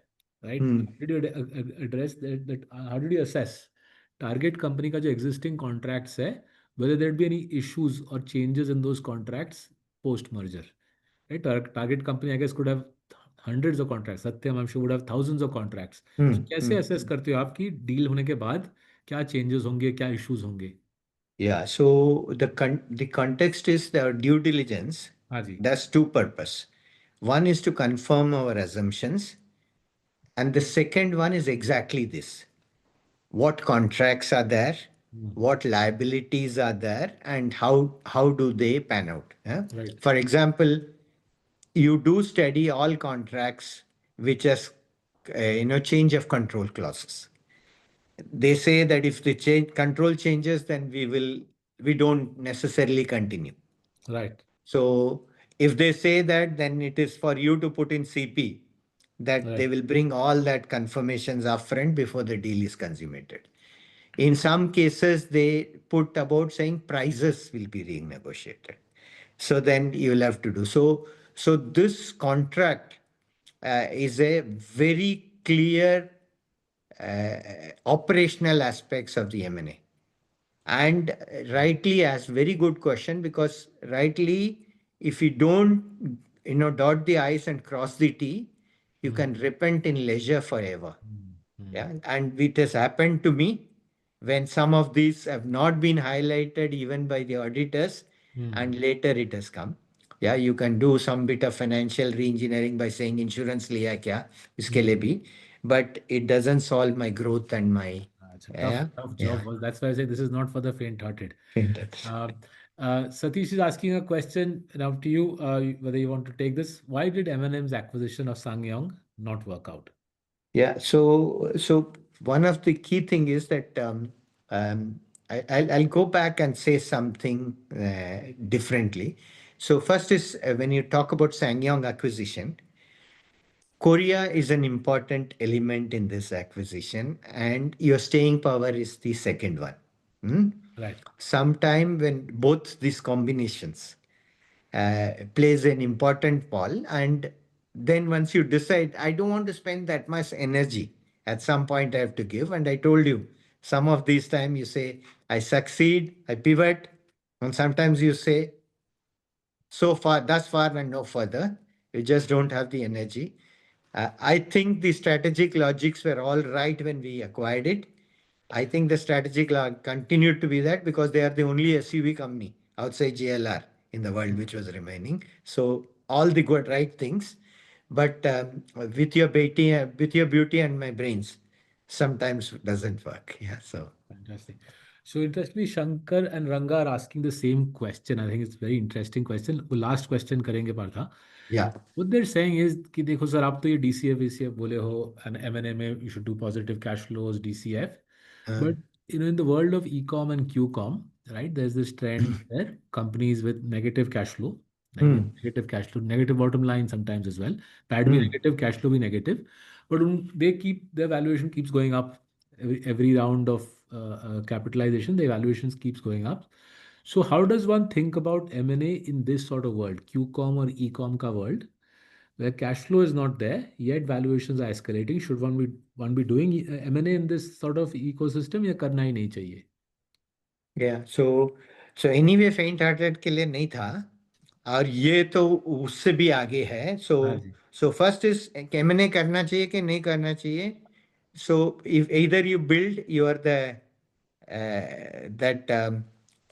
right? Hmm. How did you address how did you assess target company का जो existing contracts है, whether there'd be any issues or changes in those contracts post merger? Right? Target company, I guess, could have hundreds of contracts. Satyam, I'm sure, would have thousands of contracts. So, Hmm. कैसे Hmm. assess करते हो आप कि deal होने के बाद क्या changes होंगे, क्या issues होंगे? Yeah, so the context is the due diligence. हाँ जी. That's two purpose. One is to confirm our assumptions, and the second one is exactly this. What contracts are there, Hmm. what liabilities are there, and how do they pan out? Right. For example, you do study all contracts which has change of control clauses. They say that if the change control changes, then we don't necessarily continue. Right. So if they say that, then it is for you to put in CP that they Right. will bring all that confirmations upfront before the deal is consummated. In some cases, they put about saying prices will be renegotiated. So then you will have to do so. So this contract is a very clear operational aspects of the M&A. And rightly asked, very good question, because rightly, if you don't, dot the I's and cross the T, you Hmm. can repent in leisure forever. Hmm. Hmm. Yeah, and it has happened to me when some of these have not been highlighted even by the auditors, Hmm. and later it has come. Yeah, you can do some bit of financial re-engineering by saying insurance liya kya, iske Hmm. liye bhi, but it doesn't solve my growth and my, It's a tough, yeah, tough yeah. job. That's why I say this is not for the faint-hearted. That's Uh, Satish is asking a question now to you, whether you want to take this. Why did M&M's acquisition of SsangYong not work out? Yeah, so one of the key thing is that um, I'll go back and say something differently. So first is when you talk about SsangYong acquisition, Korea is an important element in this acquisition, and your staying power is the second one. Hmm? Right. Sometime when both these combinations plays an important role. And then once you decide, I don't want to spend that much energy. At some point, I have to give. And I told you, some of these time you say, I succeed, I pivot. And sometimes you say, so far, thus far, and no further. You just don't have the energy. I think the strategic logics were all right when we acquired it. I think the strategic continued to be that because they are the only SUV company outside JLR in the world which was remaining. So all the good right things, but with your beauty and my brains, sometimes doesn't work. Yeah. So Fantastic. So interestingly, Shankar and Ranga are asking the same question. I think it's a very interesting question. वो last question करेंगे Partha. yeah. What they're saying is कि देखो sir आप तो ये DCF VCF बोले हो and M&A में you should do positive cash flows DCF. Uh, But in the world of e-com and Q-com, right, there's this trend where companies with negative cash flow, like hmm, negative cash flow, negative bottom line sometimes as well, PAT be hmm. negative, cash flow be negative, but they keep their valuation keeps going up every round of capitalization, the evaluations keeps going up. So how does one think about M&A in this sort of world, Q-com or e-com ka world, where cash flow is not there, yet valuations are escalating? Should one be doing M&A in this sort of ecosystem या करना ही नहीं चाहिए? Yeah. So anyway, faint hearted के लिए नहीं था और ये तो उससे भी आगे है. हाँ So ji. so first is M&A करना चाहिए कि नहीं करना चाहिए. So if either you build, you are the that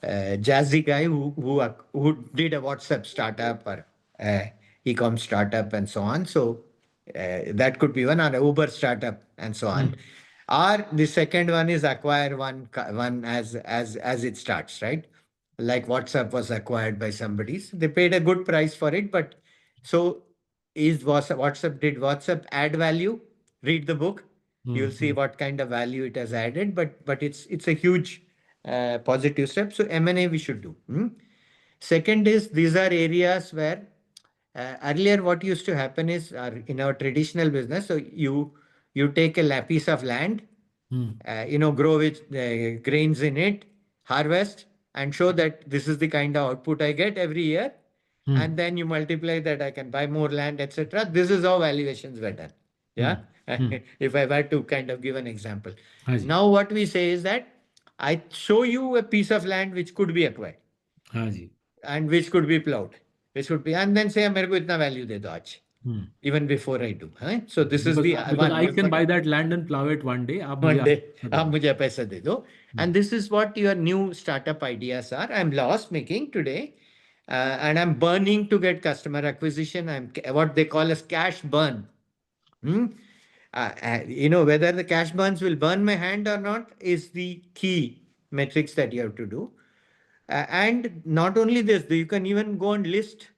jazzy guy who did a WhatsApp startup or e-com startup and so on. So that could be one, or a Uber startup and so on. Hmm. Or the second one is acquire one as it starts, right? Like WhatsApp was acquired by somebody. So they paid a good price for it, but so did WhatsApp add value? Read the book. Hmm. You'll see Hmm. what kind of value it has added, but it's a huge positive step. So M&A we should do. Second is these are areas where earlier what used to happen is in our traditional business. So you take a piece of land, Hmm. grow with grains in it, harvest, and show that this is the kind of output I get every year, Hmm. and then you multiply that I can buy more land, etc. This is how valuations were done. Hmm. Yeah, Hmm. if I were to kind of give an example. हाँ जी. Now what we say is that I show you a piece of land which could be acquired हाँ जी. and which could be plowed, which could be, and then say मेरे को इतना value दे दो आज, Hmm. even before I do. Huh? So this is the Because one I you've can got. buy that land and plow it one day. आप मुझे One day, पैसा दे आप दो. मुझे पैसा दे दो. Hmm. And this is what your new startup ideas are. I'm loss making today, and I'm burning to get customer acquisition. I'm what they call as cash burn. Hmm? Whether the cash burns will burn my hand or not is the key metrics that you have to do. And not only this, you can even go and list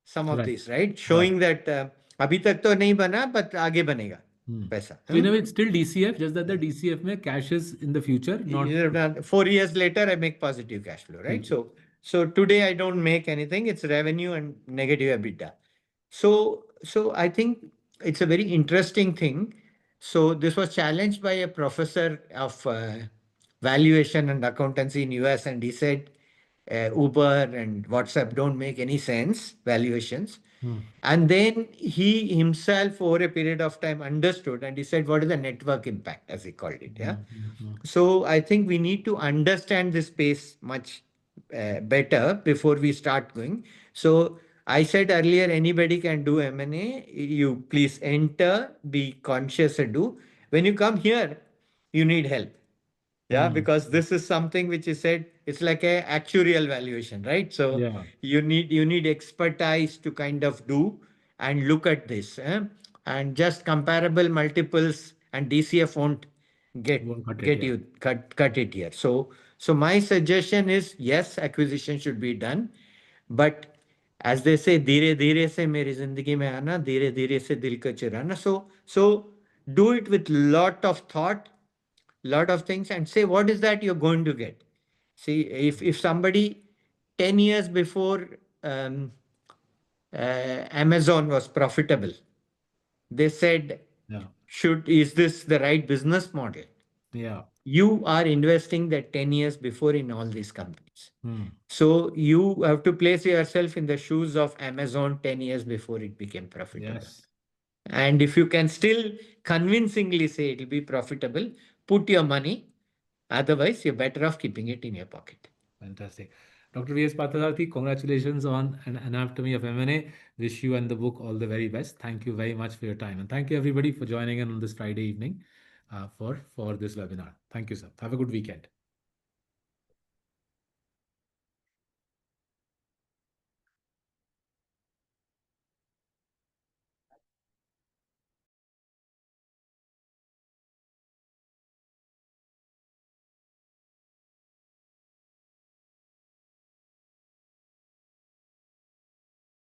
some of Right. these, right? Right. Showing that अभी तक तो नहीं बना, but आगे बनेगा Hmm. पैसा. So in a way, it's still DCF, just that the DCF में cash is in the future, not. 4 years later, I make positive cash flow, right? ठीक. So today I don't make anything. It's revenue and negative EBITDA. So I think it's a very interesting thing. So this was challenged by a professor of valuation and accountancy in US, and he said Uber and WhatsApp don't make any sense valuations. Hmm. And then he himself, over a period of time, understood and he said, what is the network impact, as he called it? Yeah. Hmm. Hmm. Hmm. So I think we need to understand this space much better before we start going. So I said earlier, anybody can do M&A. You please enter, be conscious and do. When you come here, you need help. Yeah, Hmm. because this is something which is said, it's like a actuarial valuation, right? So Yeah. you need expertise to kind of do and look at this. And just comparable multiples and DCF won't get Won't cut it. get Yeah. you cut it here. So my suggestion is yes, acquisition should be done, but as they say, धीरे धीरे से मेरी जिंदगी में आना, धीरे धीरे से दिल को चुराना. So do it with lot of things, and say what is that you're going to get. See, if somebody 10 years before um, Amazon was profitable, they said, Yeah. is this the right business model? Yeah. You are investing that 10 years before in all these companies. Hmm. So you have to place yourself in the shoes of Amazon 10 years before it became profitable. Yes. And if you can still convincingly say it will be profitable, put your money. Otherwise, you're better off keeping it in your pocket. Fantastic. Dr. V S Parthasarathy, congratulations on an anatomy of M&A. Wish you and the book all the very best. Thank you very much for your time. And thank you everybody for joining in on this Friday evening for this webinar. Thank you, sir. Have a good weekend.